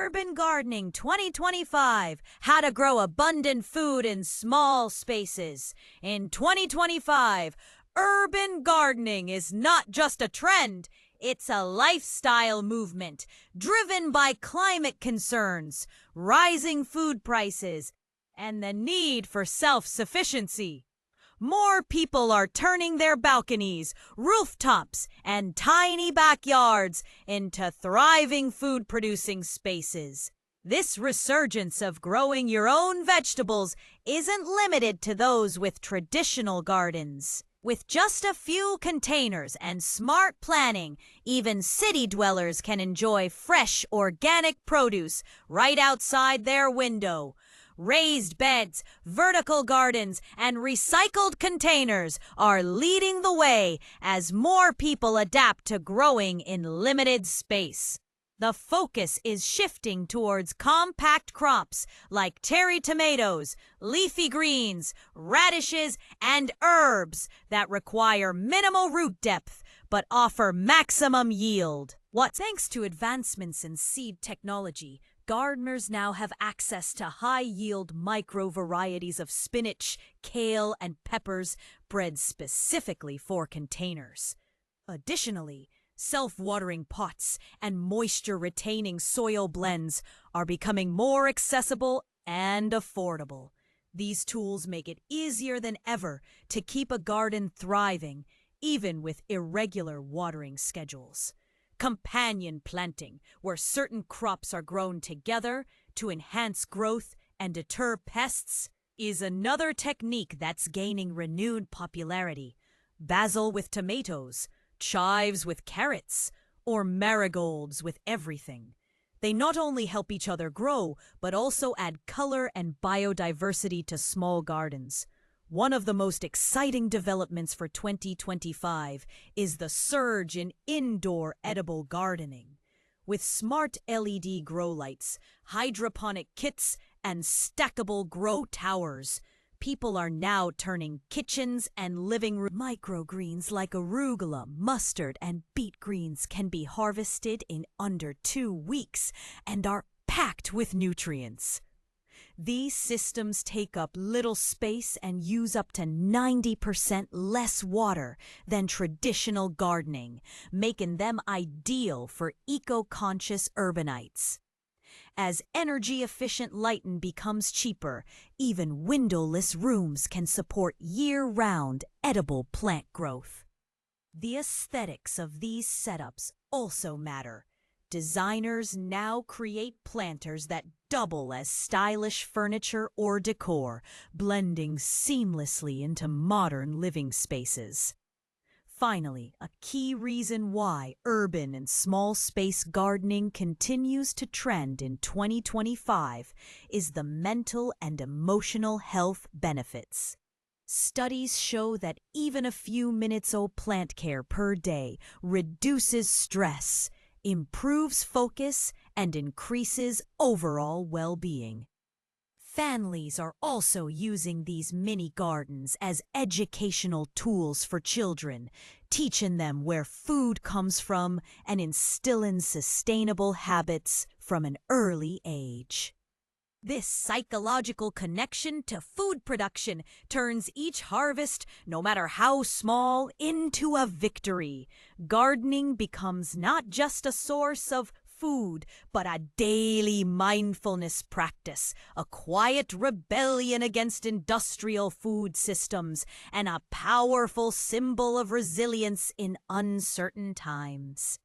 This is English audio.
Urban Gardening 2025, How to Grow Abundant Food in Small Spaces. In 2025, urban gardening is not just a trend, it's a lifestyle movement driven by climate concerns, rising food prices, and the need for self-sufficiency. More people are turning their balconies, rooftops, and tiny backyards into thriving food-producing spaces. This resurgence of growing your own vegetables isn't limited to those with traditional gardens. With just a few containers and smart planning, even city dwellers can enjoy fresh, organic produce right outside their window. Raised beds, vertical gardens, and recycled containers are leading the way as more people adapt to growing in limited space. The focus is shifting towards compact crops like cherry tomatoes, leafy greens, radishes, and herbs that require minimal root depth but offer maximum yield. Thanks to advancements in seed technology, gardeners now have access to high-yield micro-varieties of spinach, kale, and peppers bred specifically for containers. Additionally, self-watering pots and moisture-retaining soil blends are becoming more accessible and affordable. These tools make it easier than ever to keep a garden thriving, even with irregular watering schedules. Companion planting, where certain crops are grown together to enhance growth and deter pests, is another technique that's gaining renewed popularity. Basil with tomatoes, chives with carrots, or marigolds with everything. They not only help each other grow, but also add color and biodiversity to small gardens. One of the most exciting developments for 2025 is the surge in indoor edible gardening. With smart LED grow lights, hydroponic kits, and stackable grow towers, people are now turning kitchens and living rooms. Microgreens like arugula, mustard, and beet greens can be harvested in under 2 weeks and are packed with nutrients. These systems take up little space and use up to 90% less water than traditional gardening, making them ideal for eco-conscious urbanites. As energy-efficient lighting becomes cheaper, even windowless rooms can support year-round edible plant growth. The aesthetics of these setups also matter. Designers now create planters that double as stylish furniture or decor, blending seamlessly into modern living spaces. Finally, a key reason why urban and small space gardening continues to trend in 2025 is the mental and emotional health benefits. Studies show that even a few minutes of plant care per day reduces stress, improves focus, and increases overall well-being. Families are also using these mini gardens as educational tools for children, teaching them where food comes from and instilling sustainable habits from an early age. This psychological connection to food production turns each harvest, no matter how small, into a victory. Gardening becomes not just a source of food, but a daily mindfulness practice, a quiet rebellion against industrial food systems, and a powerful symbol of resilience in uncertain times.